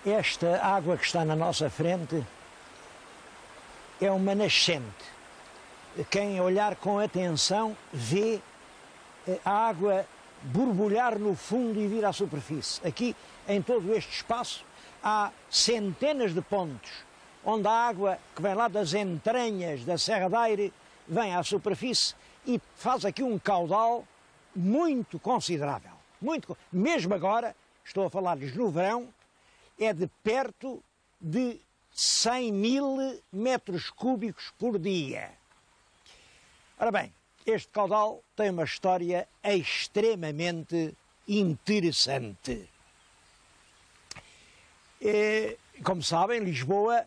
Esta água que está na nossa frente é uma nascente. Quem olhar com atenção vê a água borbulhar no fundo e vir à superfície. Aqui, em todo este espaço, há centenas de pontos onde a água que vem lá das entranhas da Serra da Aire vem à superfície e faz aqui um caudal muito considerável. Mesmo agora, estou a falar-lhes no verão, é de perto de 100 mil metros cúbicos por dia. Ora bem, este caudal tem uma história extremamente interessante. Como sabem, Lisboa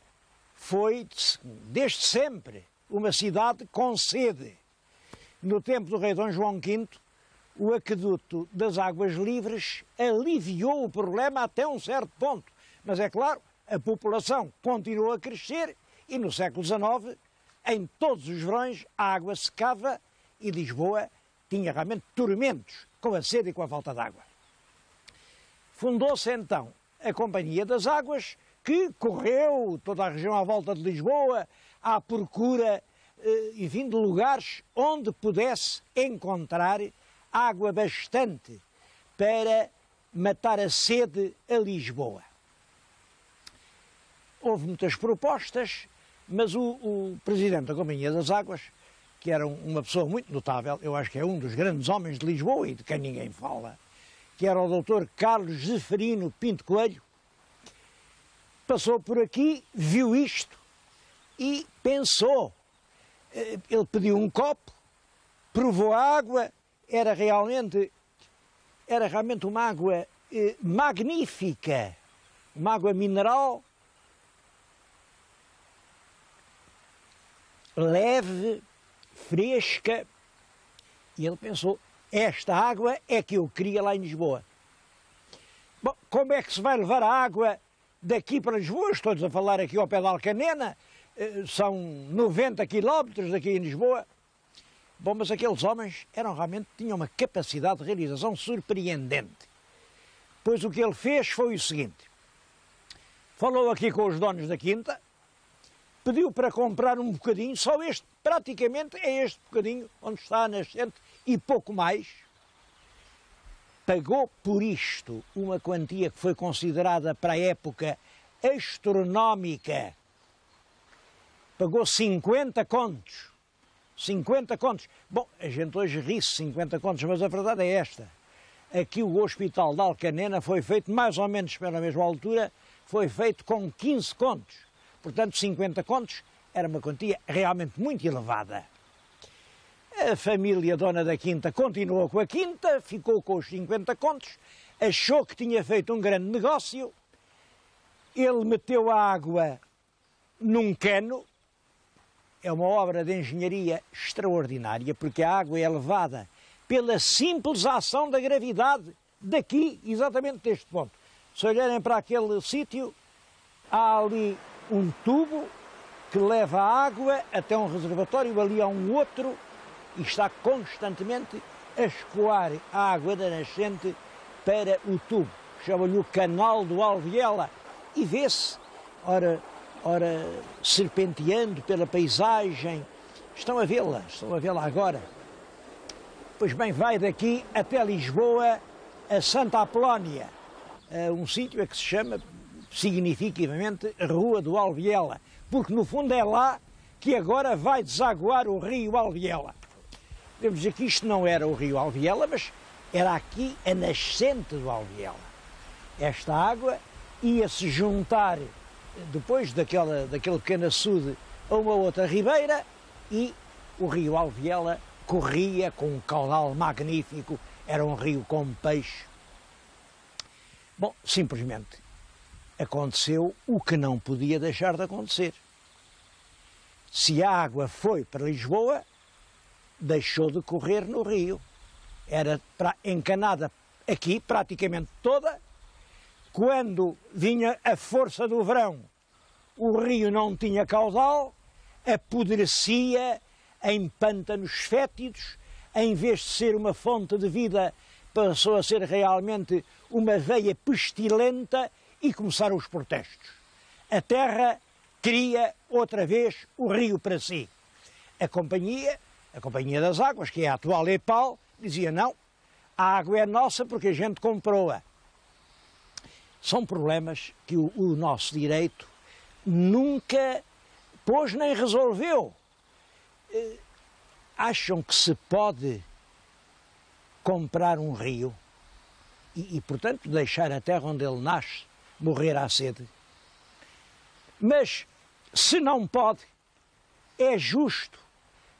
foi, desde sempre, uma cidade com sede. No tempo do rei Dom João V, o aqueduto das Águas Livres aliviou o problema até um certo ponto. Mas é claro, a população continuou a crescer e no século XIX, em todos os verões, a água secava e Lisboa tinha realmente tormentos com a sede e com a falta de água. Fundou-se então a Companhia das Águas, que correu toda a região à volta de Lisboa à procura, enfim, de lugares onde pudesse encontrar água bastante para matar a sede a Lisboa. Houve muitas propostas, mas o presidente da Companhia das Águas, que era uma pessoa muito notável, eu acho que é um dos grandes homens de Lisboa e de quem ninguém fala, que era o Dr. Carlos Zeferino Pinto Coelho, passou por aqui, viu isto e pensou. Ele pediu um copo, provou a água, era realmente uma água magnífica, uma água mineral, leve, fresca, e ele pensou, esta água é que eu queria lá em Lisboa. Bom, como é que se vai levar a água daqui para Lisboa? Estou-lhes a falar aqui ao pé da Alcanena, são 90 quilómetros daqui em Lisboa. Bom, mas aqueles homens tinham uma capacidade de realização surpreendente. Pois o que ele fez foi o seguinte, falou aqui com os donos da quinta, pediu para comprar um bocadinho, só este, praticamente é este bocadinho onde está a nascente e pouco mais. Pagou por isto uma quantia que foi considerada para a época astronómica. Pagou 50 contos. 50 contos. Bom, a gente hoje ri-se 50 contos, mas a verdade é esta. Aqui o Hospital de Alcanena foi feito mais ou menos pela mesma altura, foi feito com 15 contos. Portanto, 50 contos era uma quantia realmente muito elevada. A família dona da quinta continuou com a quinta, ficou com os 50 contos, achou que tinha feito um grande negócio, ele meteu a água num cano, é uma obra de engenharia extraordinária, porque a água é levada pela simples ação da gravidade daqui, exatamente deste ponto. Se olharem para aquele sítio, há ali um tubo que leva a água até um reservatório, ali há um outro, e está constantemente a escoar a água da nascente para o tubo. Chama-lhe o Canal do Alviela, e vê-se, ora serpenteando pela paisagem. Estão a vê-la agora. Pois bem, vai daqui até Lisboa, a Santa Apolónia, um sítio que se chama, significativamente, Rua do Alviela, porque no fundo é lá que agora vai desaguar o rio Alviela. Podemos dizer que isto não era o rio Alviela, mas era aqui a nascente do Alviela. Esta água ia-se juntar, depois daquele pequeno açude, a uma outra ribeira, e o rio Alviela corria com um caudal magnífico, era um rio com peixe. Bom, simplesmente aconteceu o que não podia deixar de acontecer. Se a água foi para Lisboa, deixou de correr no rio. Era encanada aqui, praticamente toda. Quando vinha a força do verão, o rio não tinha caudal, apodrecia em pântanos fétidos, em vez de ser uma fonte de vida, passou a ser realmente uma veia pestilenta e começaram os protestos. A terra queria outra vez o rio para si. A Companhia das Águas, que é a atual EPAL, dizia não, a água é nossa porque a gente comprou-a. São problemas que o nosso direito nunca pôs nem resolveu. Acham que se pode comprar um rio e, portanto, deixar a terra onde ele nasce morrer à sede? Mas, se não pode, é justo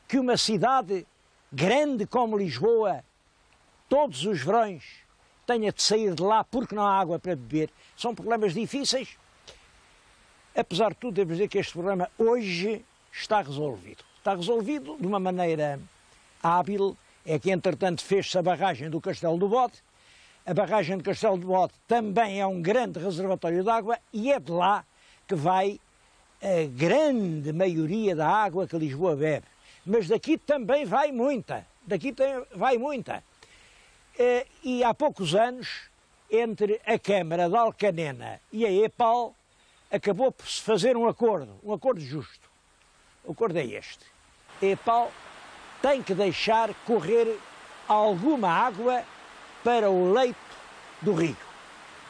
que uma cidade grande como Lisboa, todos os verões, tenha de sair de lá porque não há água para beber. São problemas difíceis. Apesar de tudo, devo dizer que este problema hoje está resolvido. Está resolvido de uma maneira hábil. É que, entretanto, fez-se a barragem do Castelo do Bode. A barragem do Castelo do Bode também é um grande reservatório de água e é de lá que vai a grande maioria da água que Lisboa bebe. Mas daqui também vai muita. Vai muita. E há poucos anos, entre a Câmara de Alcanena e a EPAL, acabou por se fazer um acordo justo. O acordo é este. A EPAL tem que deixar correr alguma água para o leito do rio.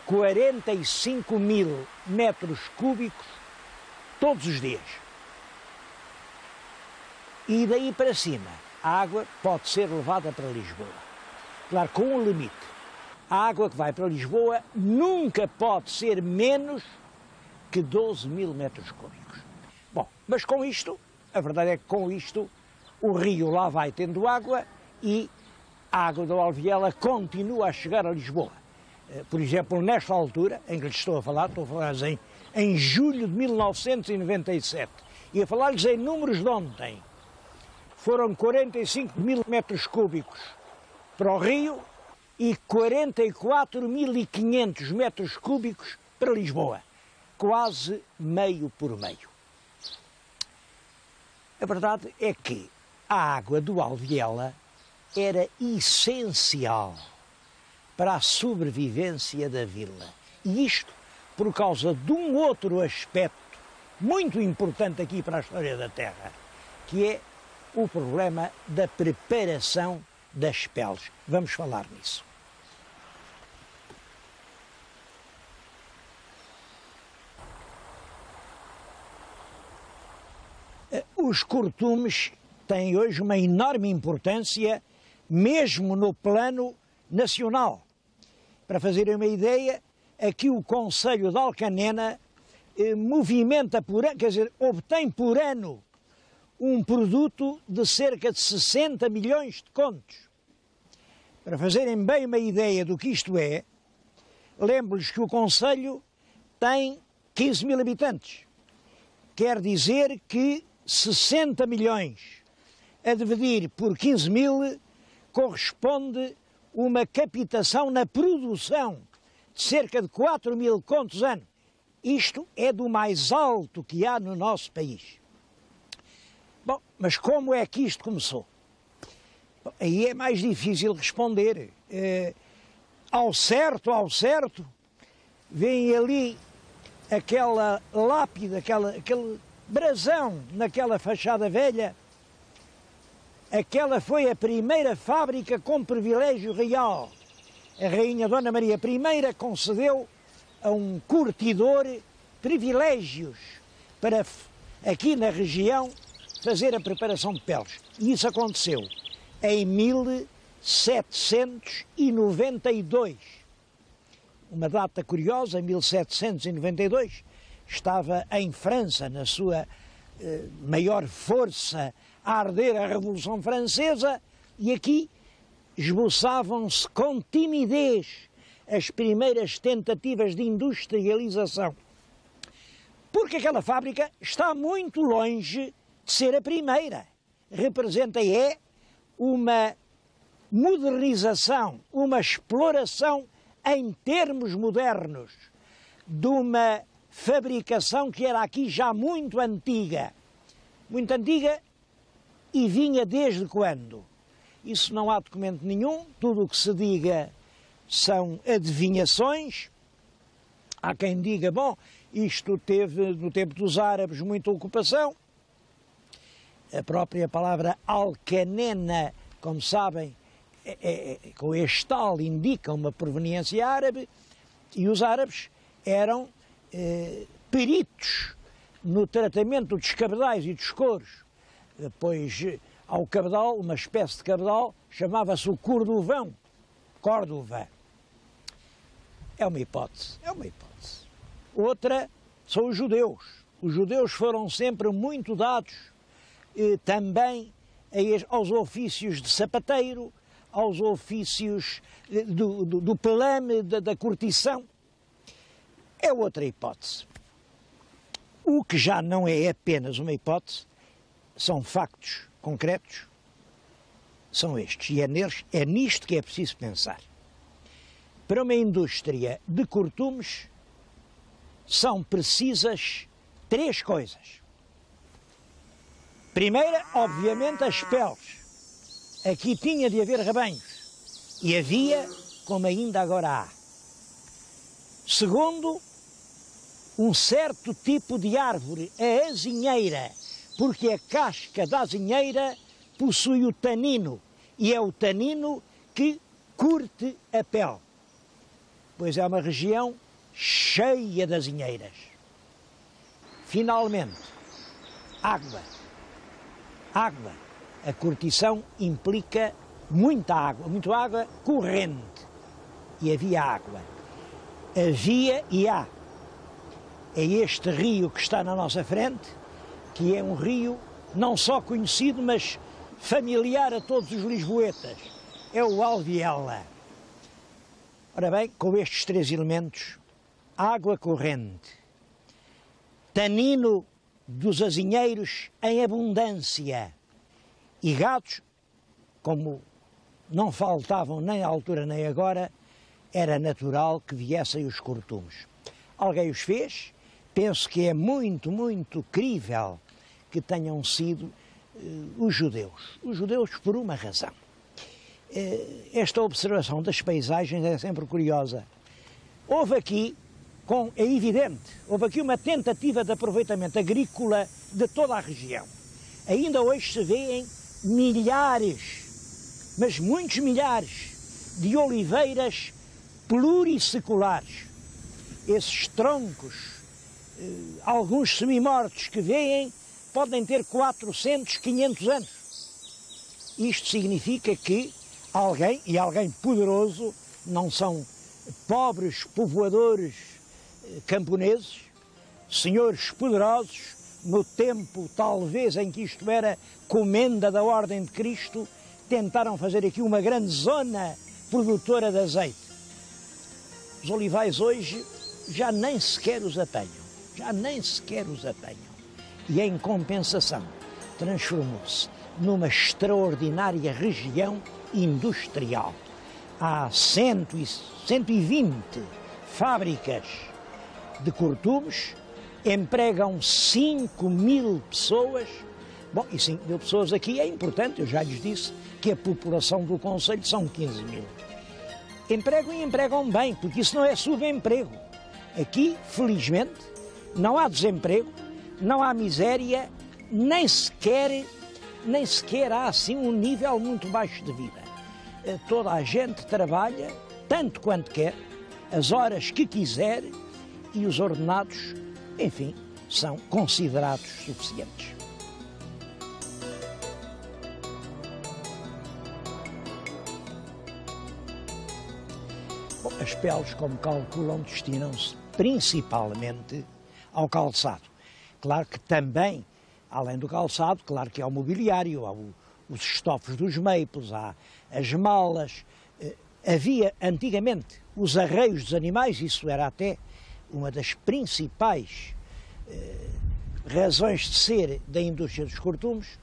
45 mil metros cúbicos todos os dias. E daí para cima, a água pode ser levada para Lisboa. Claro, com um limite. A água que vai para Lisboa nunca pode ser menos que 12 mil metros cúbicos. Bom, mas com isto, a verdade é que com isto, o rio lá vai tendo água e a água do Alviela continua a chegar a Lisboa. Por exemplo, nesta altura, em que lhes estou a falar em julho de 1997, e a falar-lhes em números de ontem, foram 45 mil metros cúbicos para o rio e 44.500 metros cúbicos para Lisboa. Quase meio por meio. A verdade é que a água do Alviela era essencial para a sobrevivência da vila. E isto por causa de um outro aspecto muito importante aqui para a história da terra, que é o problema da preparação das peles. Vamos falar nisso. Os cortumes têm hoje uma enorme importância, mesmo no plano nacional. Para fazerem uma ideia, aqui o Concelho de Alcanena obtém por ano um produto de cerca de 60 milhões de contos. Para fazerem bem uma ideia do que isto é, lembro-lhes que o Concelho tem 15 mil habitantes. Quer dizer que 60 milhões a dividir por 15 mil corresponde uma captação na produção de cerca de 4 mil contos ano. Isto é do mais alto que há no nosso país. Bom, mas como é que isto começou? Bom, aí é mais difícil responder. Ao certo, vem ali aquela lápide, aquele brasão naquela fachada velha. Aquela foi a primeira fábrica com privilégio real. A Rainha Dona Maria I concedeu a um curtidor privilégios para, aqui na região, fazer a preparação de peles. E isso aconteceu em 1792. Uma data curiosa, em 1792, estava em França, na sua maior força, a arder a Revolução Francesa, e aqui esboçavam-se com timidez as primeiras tentativas de industrialização. Porque aquela fábrica está muito longe de ser a primeira. Representa uma modernização, uma exploração em termos modernos de uma fabricação que era aqui já muito antiga. Muito antiga e vinha desde quando? Isso não há documento nenhum, tudo o que se diga são adivinhações, Há quem diga, bom, isto teve no tempo dos árabes muita ocupação. A própria palavra alcanena, como sabem, com este tal indica uma proveniência árabe, e os árabes eram peritos no tratamento dos cabedais e dos couros, pois ao cabedal, uma espécie de cabedal, chamava-se o cordovão, Córdoba. É uma hipótese, é uma hipótese. Outra são os judeus. Os judeus foram sempre muito dados também aos ofícios de sapateiro, aos ofícios do pelame, da curtição. É outra hipótese. O que já não é apenas uma hipótese, são factos concretos, são estes. E é nisto que é preciso pensar. Para uma indústria de cortumes, são precisas 3 coisas. Primeira, obviamente, as peles. Aqui tinha de haver rebanhos. E havia, como ainda agora há. Segundo, um certo tipo de árvore, a azinheira, porque a casca da azinheira possui o tanino, e é o tanino que curte a pele, pois é uma região cheia de azinheiras. Finalmente, água. Água. A curtição implica muita água corrente. E havia água. Havia e há. É este rio que está na nossa frente, que é um rio não só conhecido, mas familiar a todos os lisboetas. É o Alviela. Ora bem, com estes 3 elementos, água corrente, tanino dos azinheiros em abundância e gados, como não faltavam nem à altura nem agora, era natural que viessem os cortumes. Alguém os fez, penso que é muito, muito crível que tenham sido os judeus por uma razão. Esta observação das paisagens é sempre curiosa. Houve aqui, é evidente, houve aqui uma tentativa de aproveitamento agrícola de toda a região. Ainda hoje se vêem milhares, mas muitos milhares, de oliveiras plurisseculares. Esses troncos, alguns semimortos que vêem, podem ter 400, 500 anos. Isto significa que alguém poderoso, não são pobres povoadores camponeses, senhores poderosos, no tempo talvez em que isto era comenda da Ordem de Cristo, tentaram fazer aqui uma grande zona produtora de azeite. Os olivais hoje já nem sequer os apanham, E em compensação transformou-se numa extraordinária região industrial. Há 120 fábricas de cortumes, empregam 5.000 pessoas. Bom, e 5.000 pessoas aqui é importante, eu já lhes disse que a população do concelho são 15.000. Empregam e empregam bem, porque isso não é subemprego. Aqui, felizmente, não há desemprego, não há miséria, nem sequer há assim um nível muito baixo de vida. Toda a gente trabalha tanto quanto quer, as horas que quiser, e os ordenados, enfim, são considerados suficientes. Bom, as peles, como calculam, destinam-se principalmente ao calçado. Claro que também, além do calçado, claro que há o mobiliário, há os estofos dos meipos, há as malas. Havia antigamente os arreios dos animais, isso era até uma das principais razões de ser da indústria dos cortumes,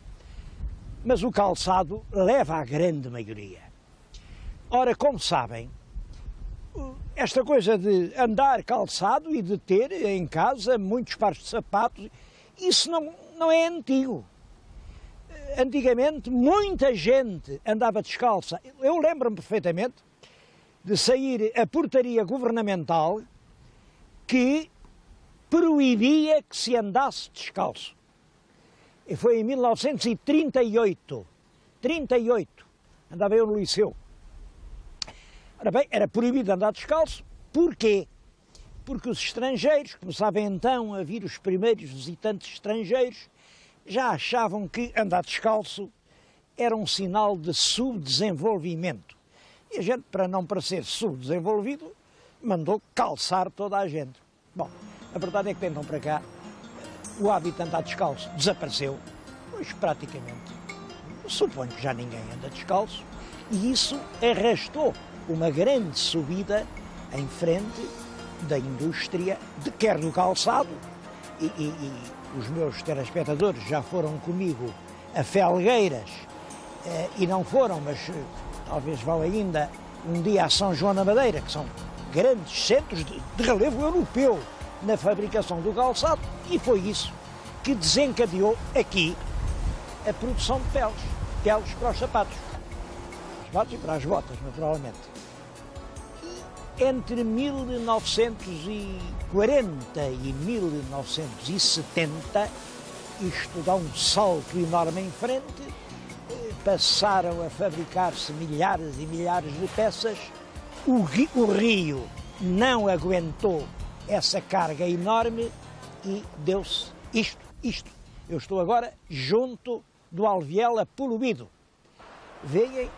mas o calçado leva à grande maioria. Ora, como sabem, esta coisa de andar calçado e de ter em casa muitos pares de sapatos, isso não é antigo. Antigamente muita gente andava descalça. Eu lembro-me perfeitamente de sair a portaria governamental que proibia que se andasse descalço. E foi em 1938, andava eu no liceu. Ora bem, era proibido andar descalço, porquê? Porque os estrangeiros, começavam então a vir os primeiros visitantes estrangeiros, já achavam que andar descalço era um sinal de subdesenvolvimento. E a gente, para não parecer subdesenvolvido, mandou calçar toda a gente. Bom, a verdade é que, então, para cá, o hábito de andar descalço desapareceu, pois praticamente, suponho que já ninguém anda descalço, e isso arrastou uma grande subida em frente da indústria, quer do calçado, e os meus telespectadores já foram comigo a Felgueiras, e não foram, mas talvez vão ainda um dia a São João da Madeira, que são grandes centros de relevo europeu na fabricação do calçado, e foi isso que desencadeou aqui a produção de peles para os sapatos e para as botas, naturalmente. E entre 1940 e 1970, isto dá um salto enorme em frente, passaram a fabricar-se milhares e milhares de peças, o Rio não aguentou essa carga enorme e deu-se isto. Eu estou agora junto do Alviela poluído. Veem,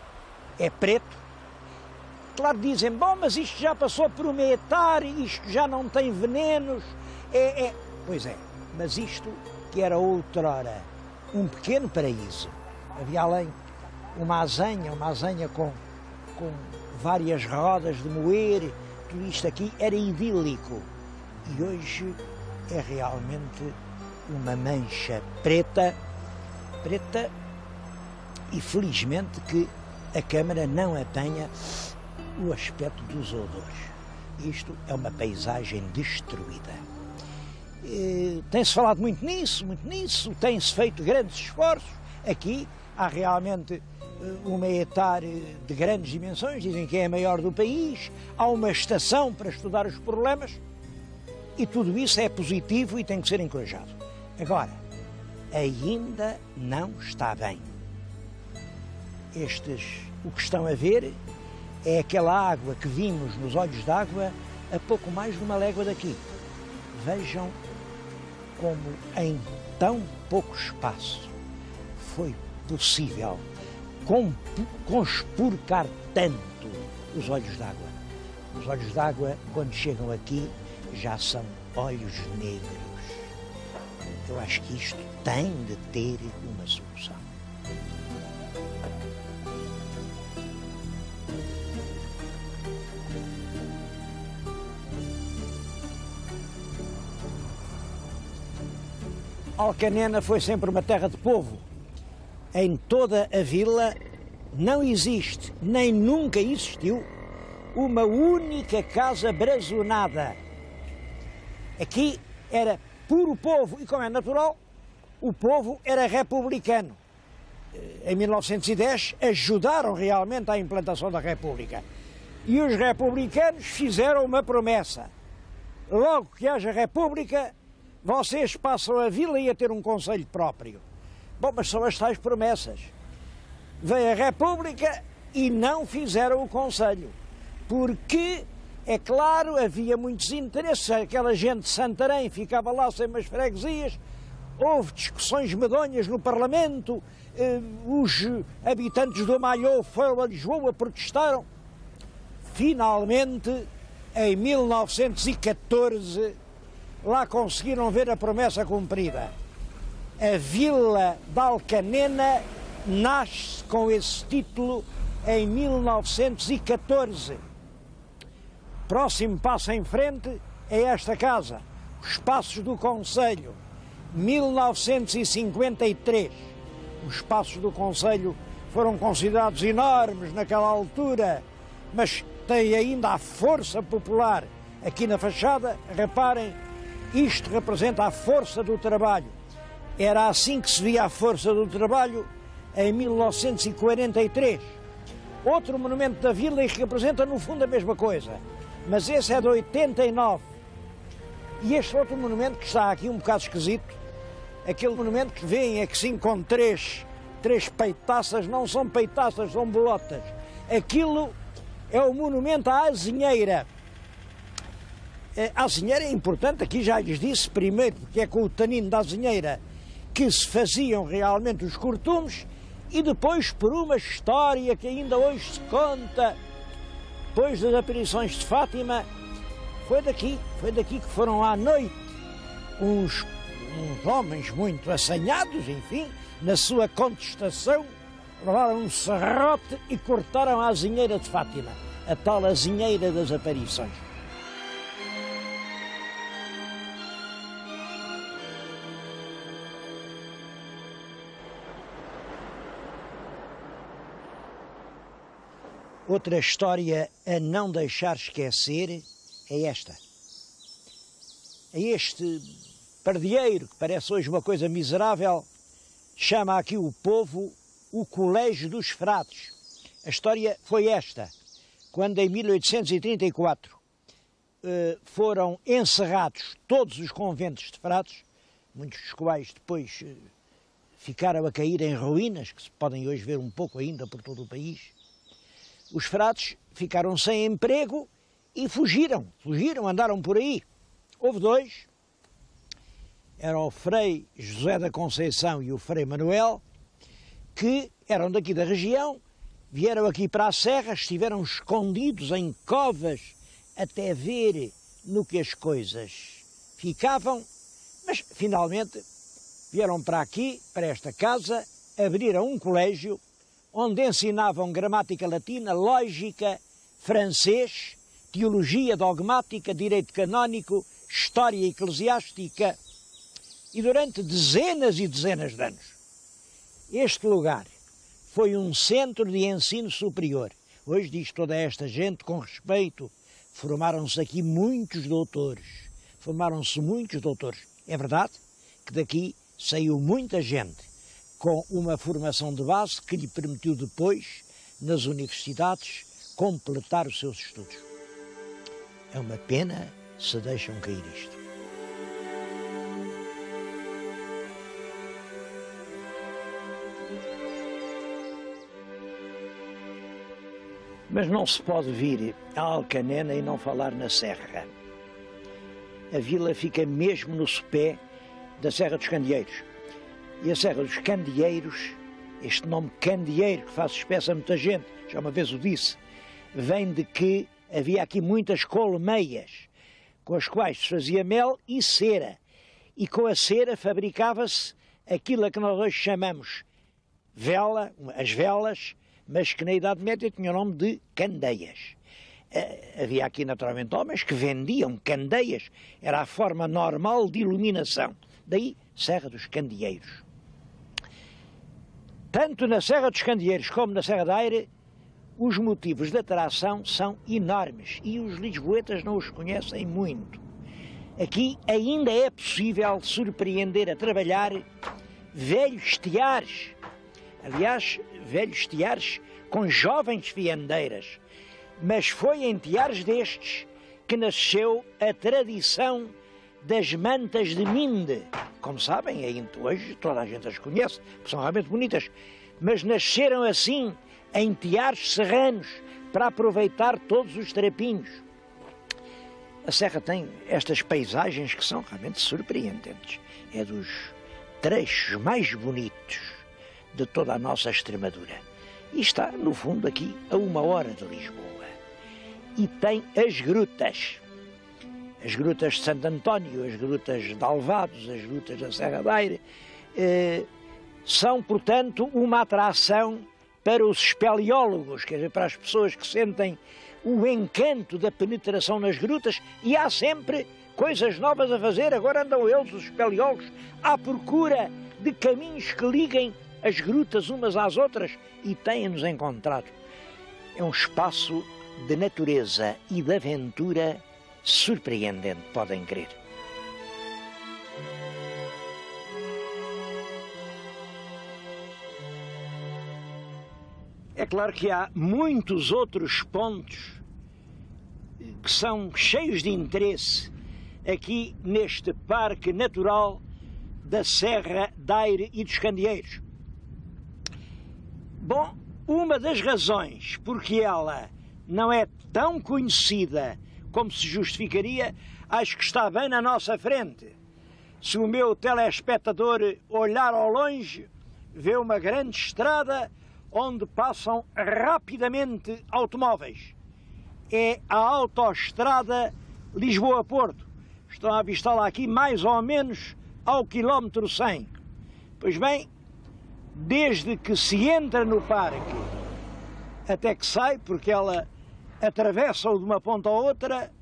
é preto. Claro, dizem, bom, mas isto já passou por uma etar, isto já não tem venenos. Pois é, mas isto que era outrora um pequeno paraíso. Havia além uma azenha com várias rodas de moer, tudo isto aqui era idílico. E hoje é realmente uma mancha preta, e felizmente que a Câmara não apanha o aspecto dos odores. Isto é uma paisagem destruída. Tem-se falado muito nisso, tem-se feito grandes esforços. Aqui há realmente uma etar de grandes dimensões, dizem que é a maior do país, há uma estação para estudar os problemas, e tudo isso é positivo e tem que ser encorajado. Agora, ainda não está bem. O que estão a ver é aquela água que vimos nos olhos d'água a pouco mais de uma légua daqui. Vejam como em tão pouco espaço foi possível conspurcar tanto os olhos d'água. Os olhos d'água, quando chegam aqui, já são olhos negros. Eu acho que isto tem de ter uma solução. Alcanena foi sempre uma terra de povo. Em toda a vila não existe, nem nunca existiu, uma única casa brazonada. Aqui era puro povo, e como é natural, o povo era republicano. Em 1910 ajudaram realmente à implantação da República. E os republicanos fizeram uma promessa. Logo que haja República, vocês passam a vila e a ter um conselho próprio. Bom, mas são as tais promessas. Veio a República e não fizeram o conselho. Porque, é claro, havia muitos interesses. Aquela gente de Santarém ficava lá sem umas freguesias. Houve discussões medonhas no Parlamento. Os habitantes do Malhou foram a Lisboa, protestaram. Finalmente, em 1914, lá conseguiram ver a promessa cumprida. A Vila de Alcanena nasce com esse título em 1914. Próximo passo em frente é esta casa, os Passos do Conselho, 1953. Os Passos do Conselho foram considerados enormes naquela altura, mas têm ainda a força popular. Aqui na fachada, reparem, isto representa a força do trabalho. Era assim que se via a força do trabalho em 1943. Outro monumento da vila que representa no fundo a mesma coisa, mas esse é de 89. E este outro monumento que está aqui um bocado esquisito, aquele monumento que vem é que sim com três peitaças, não são peitaças, são bolotas. Aquilo é o monumento à azinheira. A azinheira é importante, aqui já lhes disse, primeiro porque é com o tanino da azinheira que se faziam realmente os cortumes, e depois por uma história que ainda hoje se conta, depois das aparições de Fátima, foi daqui que foram à noite uns homens muito assanhados, enfim, na sua contestação, levaram um serrote e cortaram a azinheira de Fátima, a tal azinheira das aparições. Outra história a não deixar esquecer é esta. É este pardieiro, que parece hoje uma coisa miserável, chama aqui o povo o Colégio dos Frades. A história foi esta, quando em 1834 foram encerrados todos os conventos de frades, muitos dos quais depois ficaram a cair em ruínas, que se podem hoje ver um pouco ainda por todo o país. Os frades ficaram sem emprego e fugiram, andaram por aí. Houve dois, era o Frei José da Conceição e o Frei Manuel, que eram daqui da região, vieram aqui para a serra, estiveram escondidos em covas até ver no que as coisas ficavam, mas finalmente vieram para aqui, para esta casa, abriram um colégio onde ensinavam gramática latina, lógica, francês, teologia dogmática, direito canónico, história eclesiástica, e durante dezenas e dezenas de anos. Este lugar foi um centro de ensino superior. Hoje diz toda esta gente com respeito, formaram-se aqui muitos doutores, É verdade que daqui saiu muita gente com uma formação de base que lhe permitiu depois, nas universidades, completar os seus estudos. É uma pena se deixam cair isto. Mas não se pode vir a Alcanena e não falar na Serra. A vila fica mesmo no sopé da Serra dos Candeeiros. E a Serra dos Candeeiros, este nome Candeeiro, que faz espécie a muita gente, já uma vez o disse, vem de que havia aqui muitas colmeias, com as quais se fazia mel e cera. E com a cera fabricava-se aquilo a que nós hoje chamamos vela, as velas, mas que na Idade Média tinha o nome de candeias. Havia aqui naturalmente homens que vendiam candeias, era a forma normal de iluminação. Daí Serra dos Candeeiros. Tanto na Serra dos Candeeiros como na Serra da Eira, os motivos de atração são enormes e os lisboetas não os conhecem muito. Aqui ainda é possível surpreender a trabalhar velhos teares, aliás, velhos teares com jovens fiandeiras, mas foi em teares destes que nasceu a tradição das mantas de Minde. Como sabem, ainda hoje toda a gente as conhece, são realmente bonitas, mas nasceram assim em teares serranos para aproveitar todos os trapinhos. A Serra tem estas paisagens que são realmente surpreendentes. É dos trechos mais bonitos de toda a nossa Extremadura. E está, no fundo, aqui a 1 hora de Lisboa. E tem as grutas de Santo António, as grutas de Alvados, as grutas da Serra da Eira, são, portanto, uma atração para os espeleólogos, quer dizer, para as pessoas que sentem o encanto da penetração nas grutas, e há sempre coisas novas a fazer. Agora andam eles, os espeleólogos, à procura de caminhos que liguem as grutas umas às outras, e têm-nos encontrado. É um espaço de natureza e de aventura surpreendente, podem crer. É claro que há muitos outros pontos que são cheios de interesse, aqui neste Parque Natural da Serra da Aire e dos Candeeiros. Bom, uma das razões porque ela não é tão conhecida como se justificaria, acho que está bem na nossa frente. Se o meu telespectador olhar ao longe, vê uma grande estrada onde passam rapidamente automóveis. É a autoestrada Lisboa-Porto. Estão a avistá-la aqui mais ou menos ao quilómetro 100. Pois bem, desde que se entra no parque até que sai, porque ela atravessa-o de uma ponta à outra,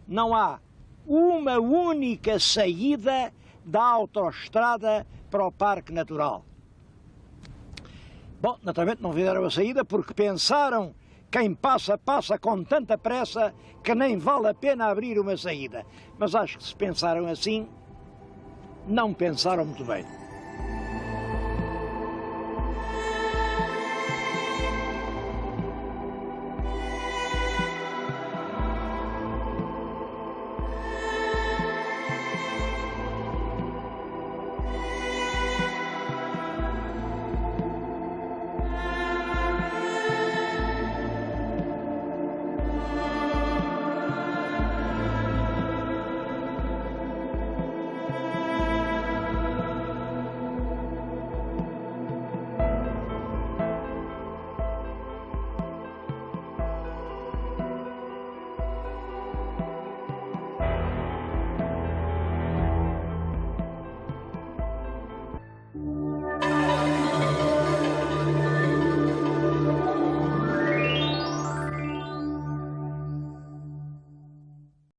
não há uma única saída da autoestrada para o Parque Natural. Bom, naturalmente não fizeram a saída porque pensaram quem passa, passa com tanta pressa que nem vale a pena abrir uma saída. Mas acho que se pensaram assim, não pensaram muito bem.